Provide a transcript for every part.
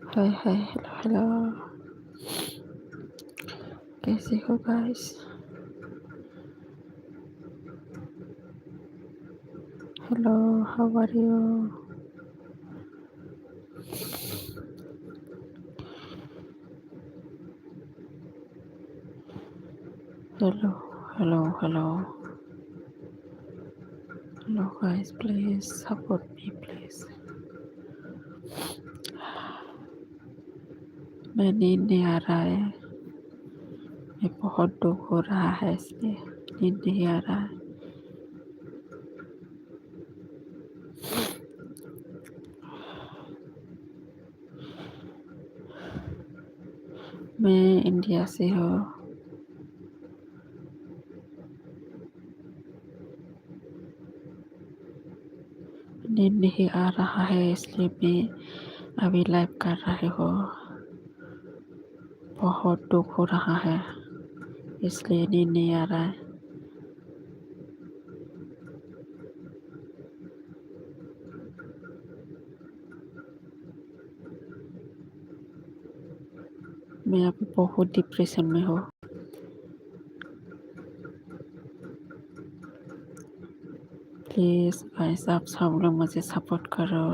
हाय hi hello hello कैसे हो guys hello how are you hello hello hello hello guys please support me please मैं नींद नहीं आ रहा है मैं बहुत दुख हो रहा है इसलिए नींद नहीं आ रहा है मैं इंडिया से हूँ नींद नहीं आ रहा है इसलिए मैं अभी लाइव कर रही हूँ बहुत दुख हो रहा है इसलिए नींद नहीं आ रहा है मैं अभी बहुत डिप्रेशन में हूँ प्लीज़ गाइस आप सब लोग मुझे सपोर्ट करो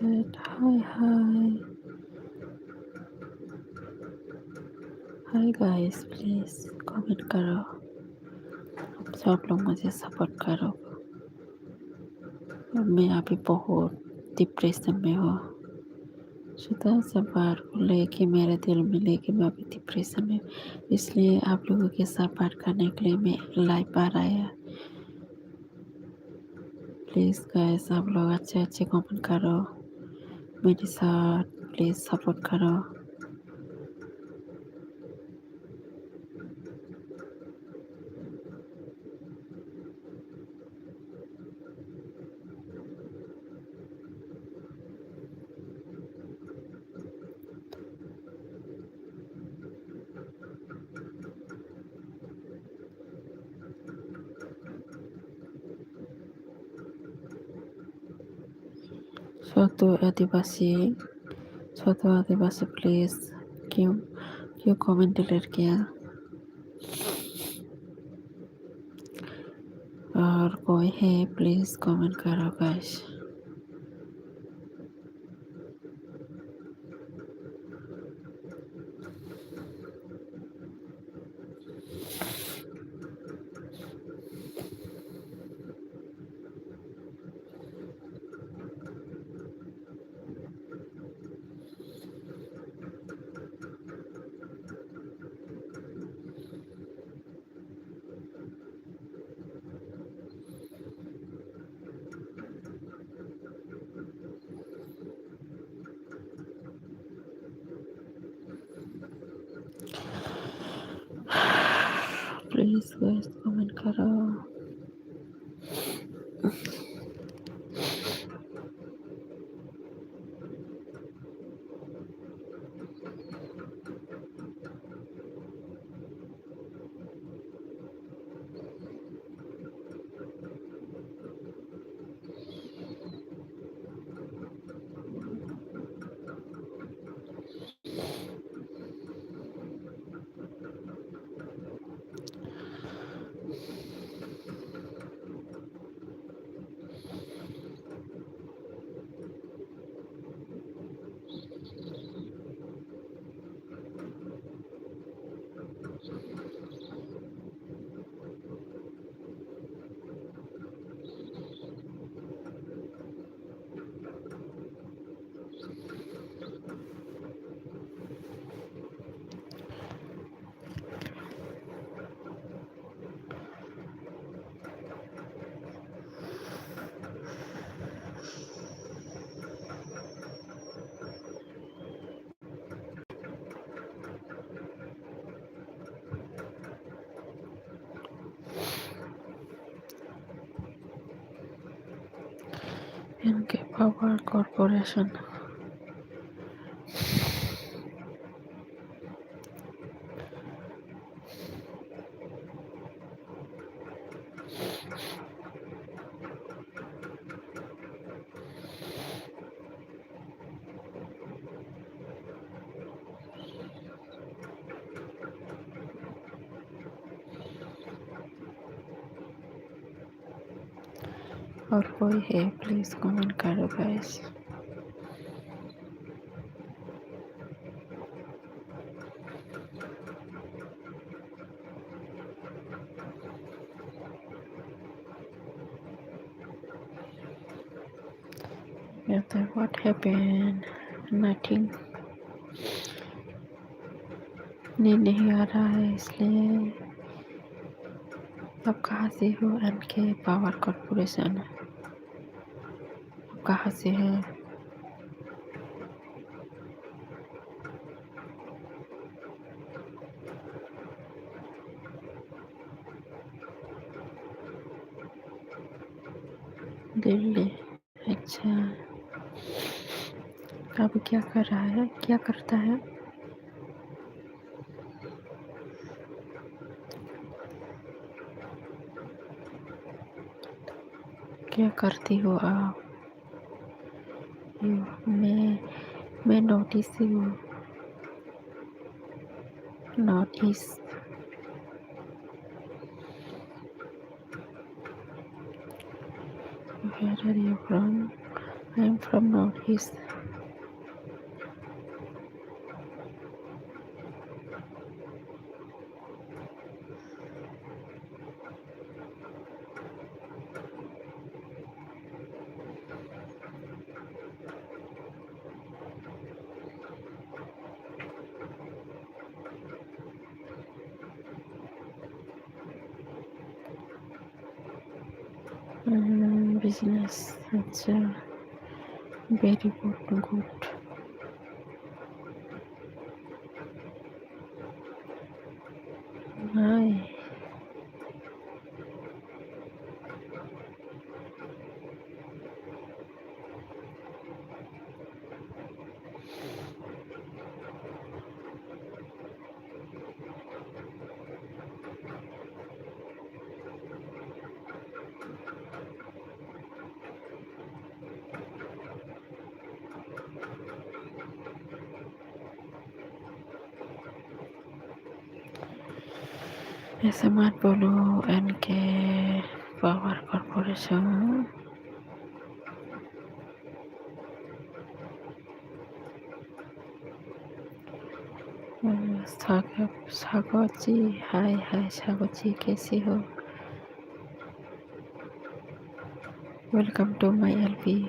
हाय हाय हाय गाइस प्लीज़ कमेंट करो आप सब लोग मुझे सपोर्ट करो मैं अभी बहुत डिप्रेशन में हूँ सुधा से बात को लेके मेरे दिल में लेके मैं अभी डिप्रेशन में इसलिए आप लोगों के साथ बात करने के लिए मैं लाइव आ रहा है प्लीज़ गाइस आप लोग अच्छे अच्छे कमेंट करो मेरे साथ प्लीज़ सपोर्ट करो छोटू आदिवासी प्लीज़ क्यों क्यों कमेंट डिलीट किया और कोई है प्लीज़ कमेंट करो गाइस प्लीज़ गाइस कमेंट करो NK Power Corporation. और कोई है प्लीज़ कमेंट करो गाइस। What happened? Nothing. नींद नहीं आ रहा है इसलिए। आप कहाँ से हो? NK power corporation. आप कहाँ से हैं? दिल्ली। अच्छा, अब क्या कर रहा है? क्या करता है? क्या करती हो आप? मैं नॉर्थ ईस्ट से हूँ। North east. Where are you from? I am from North East. Business. अच्छा, very good. Hi. ऐसे मत बोलो। NK power corporation. Sagat ji, hi hi Sagat ji, कैसे हो? Welcome to my LP।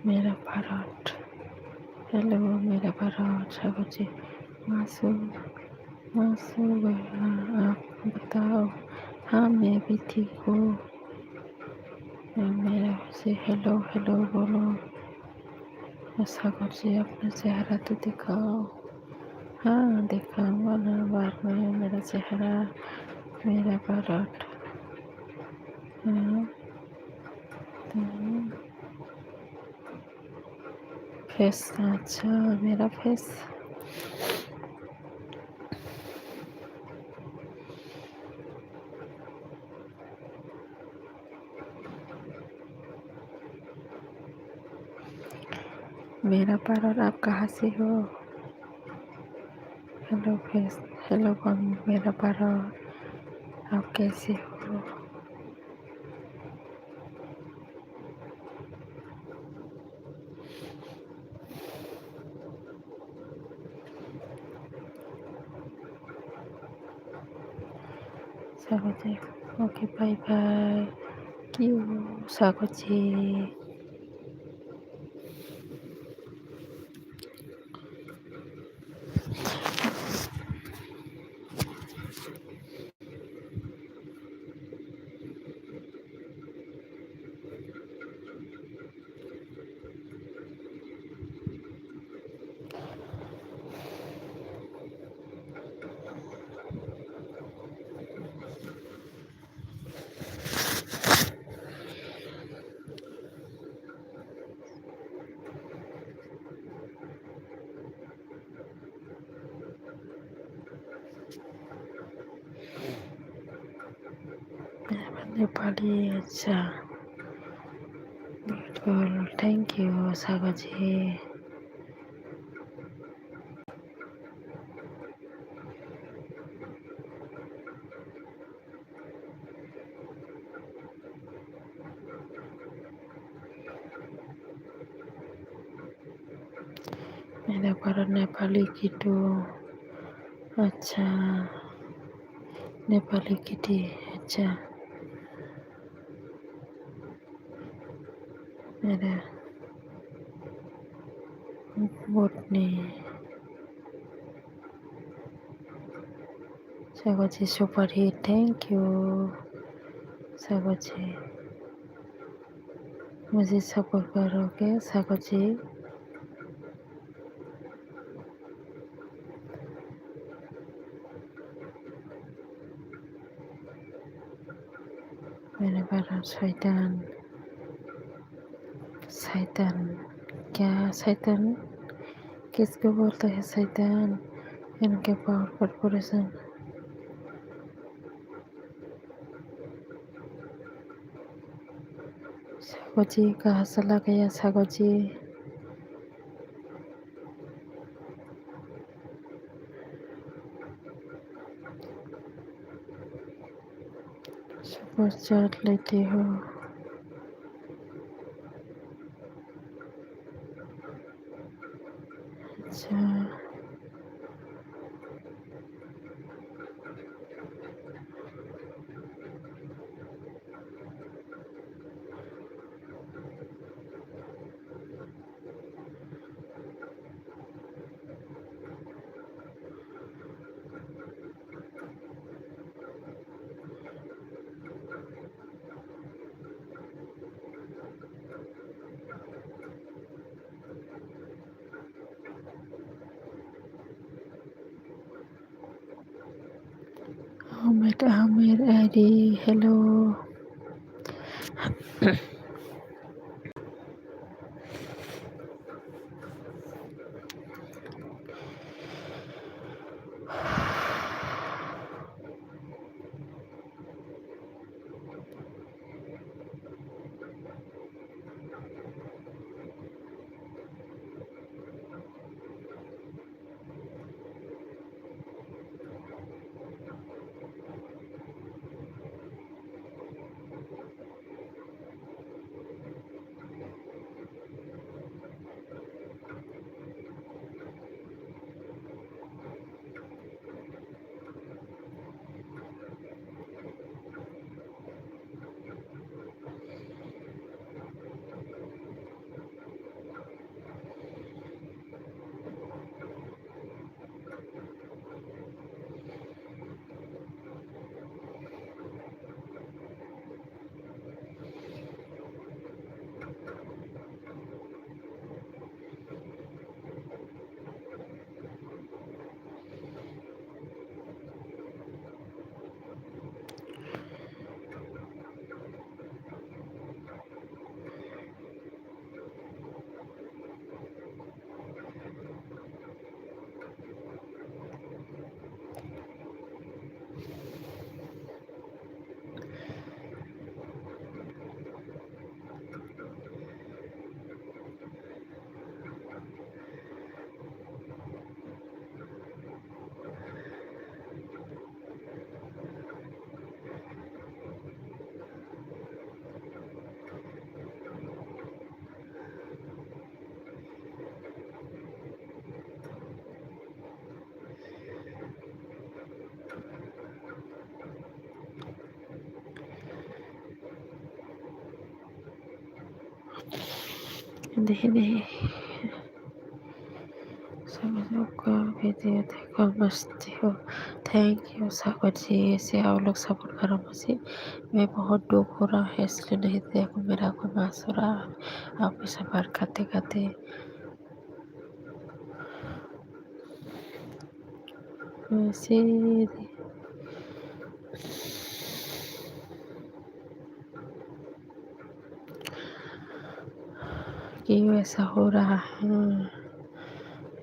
मेरा भारत। हेलो मेरा भारत। सागत जी। मासू भैया, आप बताओ। हाँ, मैं भी ठीक हूँ। मेरा से हेलो हेलो बोलो। सागर जी, अपना चेहरा तो दिखाओ। हाँ, दिखाऊंगा ना बाद में मेरा चेहरा, मेरा भारत। हाँ, तो फेस। अच्छा, मेरा फेस। मेरा भारत। आप कहाँ से हो? Hello face. हेलो मेरा भारत, आप कैसे हो? सागर जी, ओके बाय बाय। क्यों सागर जी? नेपाली। अच्छा, बिल्कुल, थैंक यू सागर जी। मेरा नेपाली किटो। अच्छा, नेपाली किटी। अच्छा, मेरा botany. Sagar ji super hit, thank you Sagar ji. मुझे सपोर्ट करोगे सागर जी? मेरे बारे शैतान। शैतान क्या शैतान? किसको बोलते हैं शैतान? इनके पावर कॉर्पोरेशन। सागर जी कहाँ चला गया सागर जी? सुपर चार्ट लेते हो? अच्छा, आमिर एडी, हेलो। नहीं, सबको वीडियो देखो, मस्ती हो। थैंक यू सागर जी, ऐसे आप लोग सपोर्ट करो मुझे। मैं बहुत दुख हो रहा है इसलिए नहीं देखो, मेरा को मास हो रहा है आप इसे बार खाते खाते। वैसे क्यों ऐसा हो रहा है?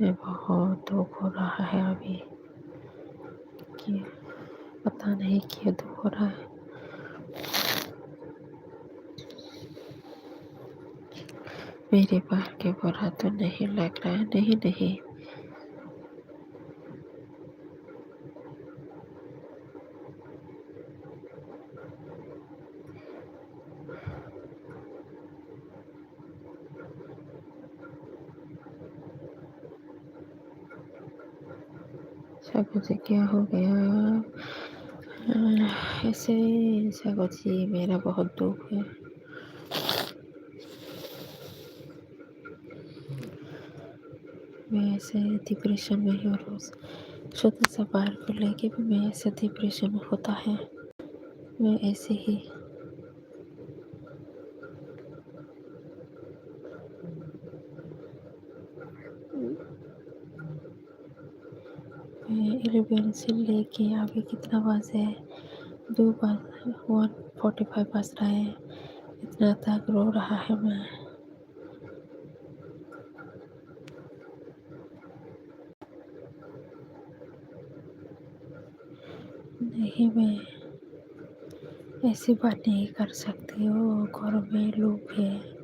मैं बहुत दुख हो रहा है अभी कि पता नहीं क्यों दुख हो रहा है। मेरे बाल के बुरा तो नहीं लग रहा है, नहीं नहीं। सागो जी क्या हो गया? ऐसे ही सागो जी, मेरा बहुत दुख है। मैं ऐसे डिप्रेशन में ही हूँ रोज। छोटा सा बाल को लेके भी मैं ऐसे डिप्रेशन में होता है। मैं ऐसे ही मैं 11 से लेके अभी कितना बजे है? 1:45 बज रहा है। इतना तक रो रहा है मैं। नहीं, मैं ऐसी बात नहीं कर सकती हो, घर में लोग हैं।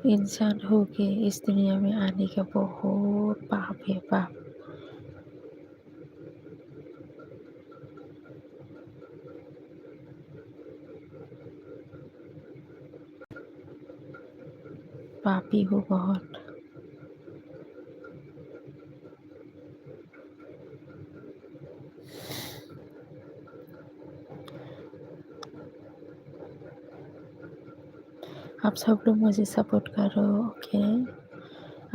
इंसान हो के इस दुनिया में आने का बहुत पाप है, पाप। पापी हो बहुत। आप सब लोग मुझे सपोर्ट करो, ओके?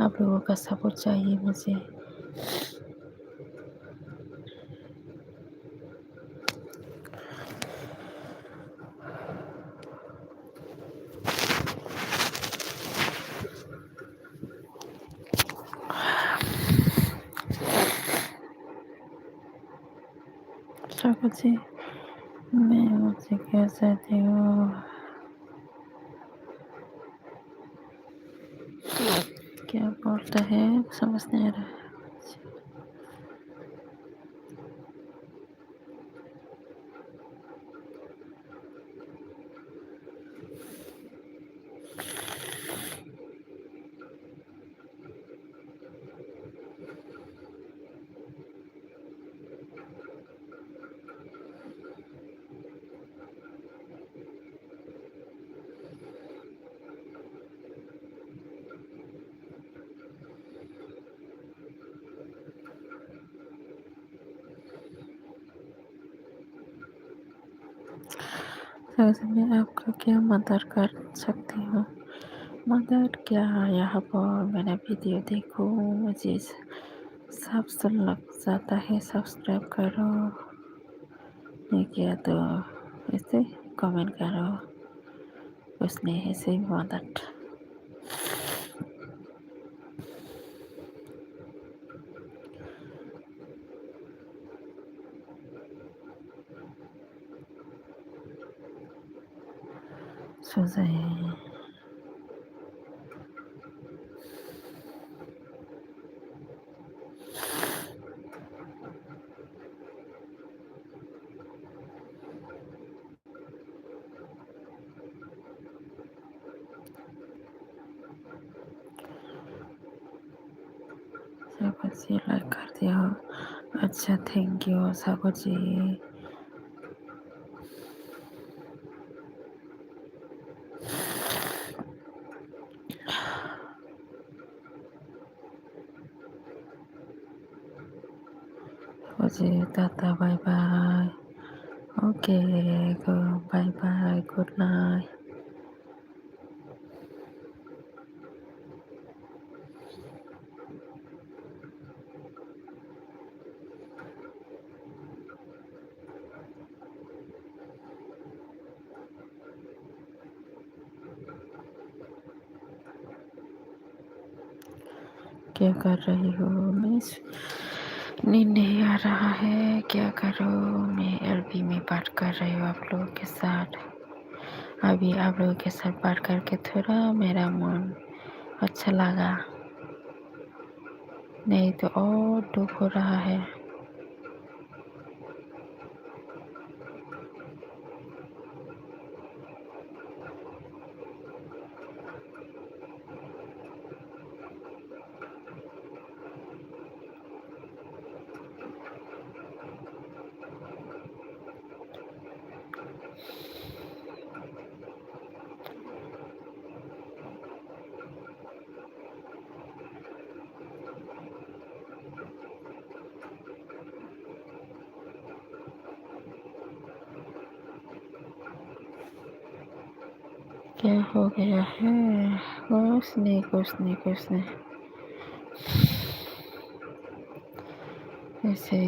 आप लोगों का सपोर्ट चाहिए मुझे। ठाकुर जी, मैं मुझे क्या चाहती हूँ? क्या बोलता है समझ नहीं आ रहा है। ठाकुर जी, मैं आपका क्या मदद कर सकती हूँ? मदद क्या? यहाँ पर मेरा वीडियो देखो, मुझे सब सुन लग जाता है, सब्सक्राइब करो। नहीं किया तो ऐसे कमेंट करो, कुछ नहीं ऐसे ही मदद। सो जाए। सागर जी लाइक कर दिया हो? अच्छा, thank you Sagar ji. Sagar ji, tata, bye bye. Okay, bye bye, good night. क्या कर रही हो? मैं नींद नहीं आ रहा है, क्या करूँ? मैं एलबी में बात कर रही हूँ आप लोगों के साथ। अभी आप लोगों के साथ बात करके थोड़ा मेरा मन अच्छा लगा। नहीं तो और दुख हो रहा है। क्या हो गया है? कुछ नहीं, कुछ नहीं, कुछ नहीं। ऐसे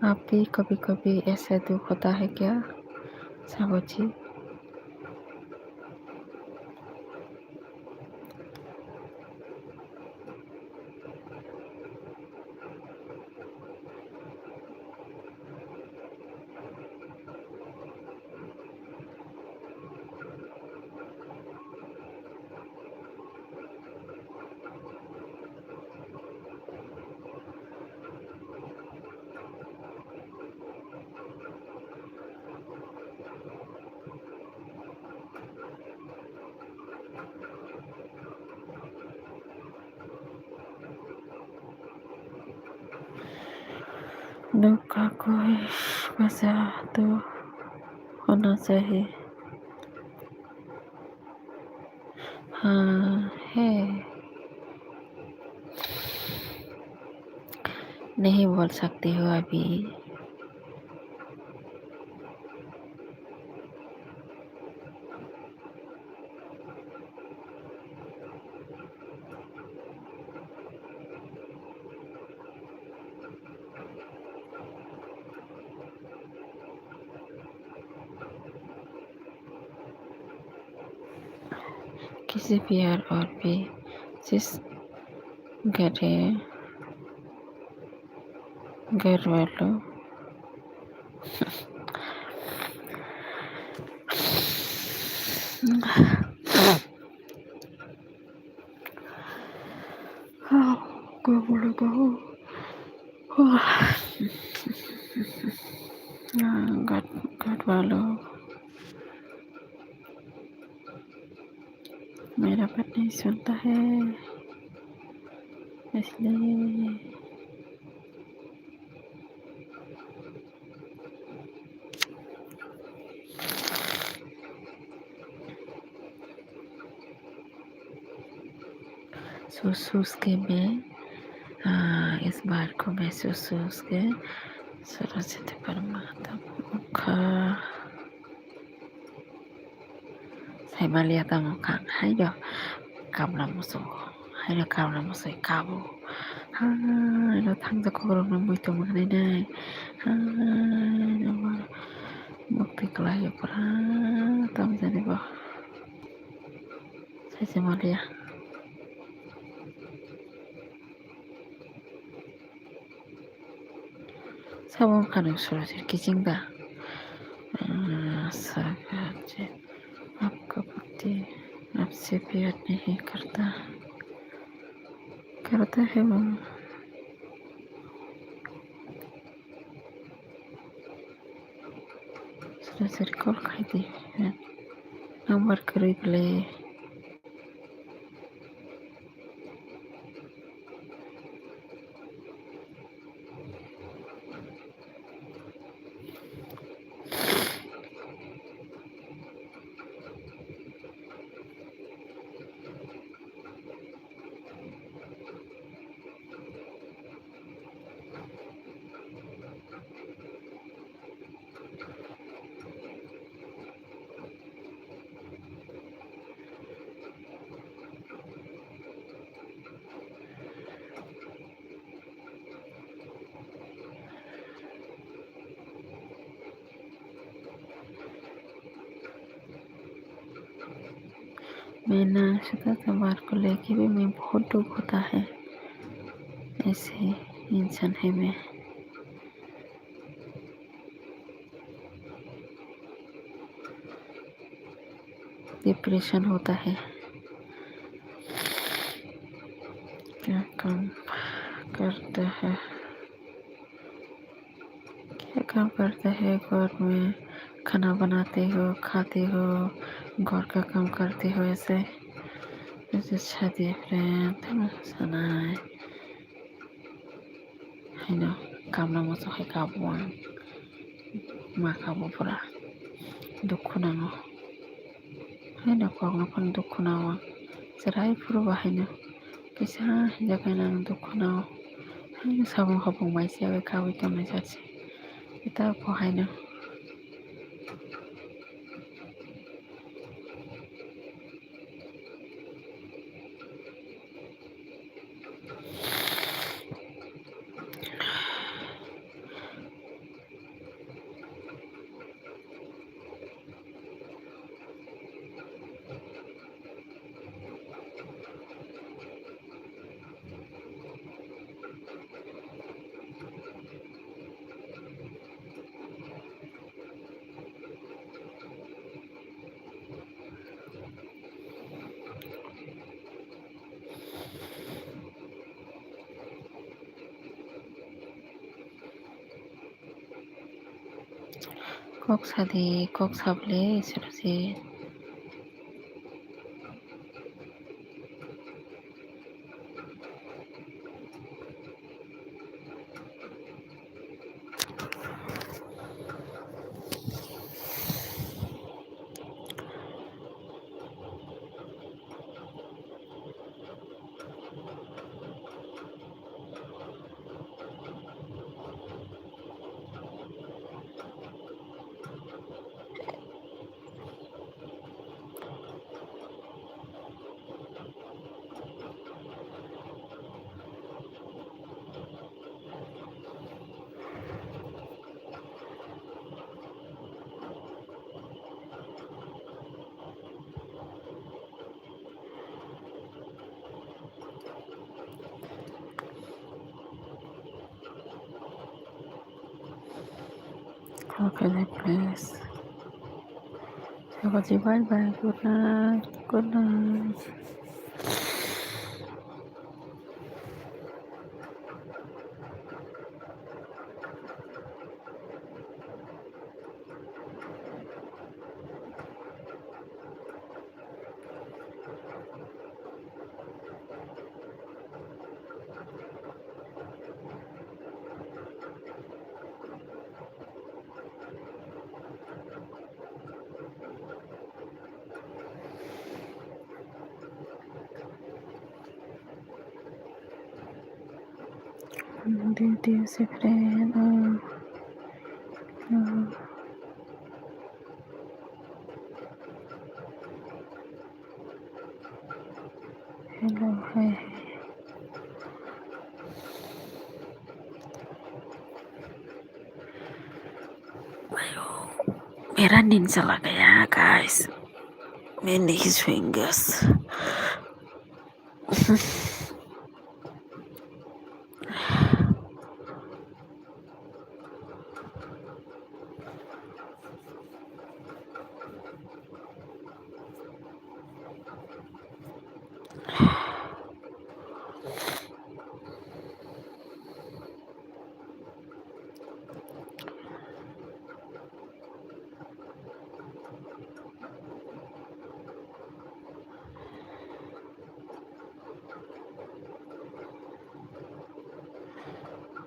आप भी कभी कभी ऐसा दुख होता है क्या सागोची? दुख का कोई वजह तो होना चाहिए। हाँ है। नहीं बोल सकती हो अभी। किसी भी और भी जिस घरे घर वालों क्या बोलेगा हो? घर वालों मेरा बात नहीं सुनता है, इसलिए सोच के मैं इस बार को मैं सोच के सरस्वती परमात्मा का Himalaya tamukang hayo kabla muso hayo kabla muso kabo hayo thangja kokoro no muito manai nai hayo mukti kalayo pura tam jani bo sai Himalaya sabon kanu surajir kijingda सागर आपका पति आपसे प्यार नहीं करता है वो। Sudah call खाई number करीब ले मैं ना शुदा तबार को लेके भी मैं बहुत दुख होता है। ऐसे इंसान है मैं। डिप्रेशन होता है। क्या काम करते हैं? क्या काम करते हैं? घर में खाना बनाते हो, खाते हो, घर का काम करते हो, ऐसे ऐसे शादी फ्रेंड सनाय होइन काम मोसोखाय खाबो आं मा खाबोफोरा दुखु नाङो होइन खग्नोफोर दुखु नाङो जेरायफोर बाहायनो फैसा हिनजावखायनो आं दुखु नाङो होइन साबुन खाबुं माइसेयाबो खाबै दोननाय जासै दा बहायनो কক साबले इसोरसो Okay, please. So, bye bye. Good night. Good night. Dear friend, hello, hi. मेरा नींद चला गया गाइस मैं नहीं सोएंगे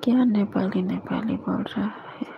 क्या नेपाली नेपाली बोल रहा है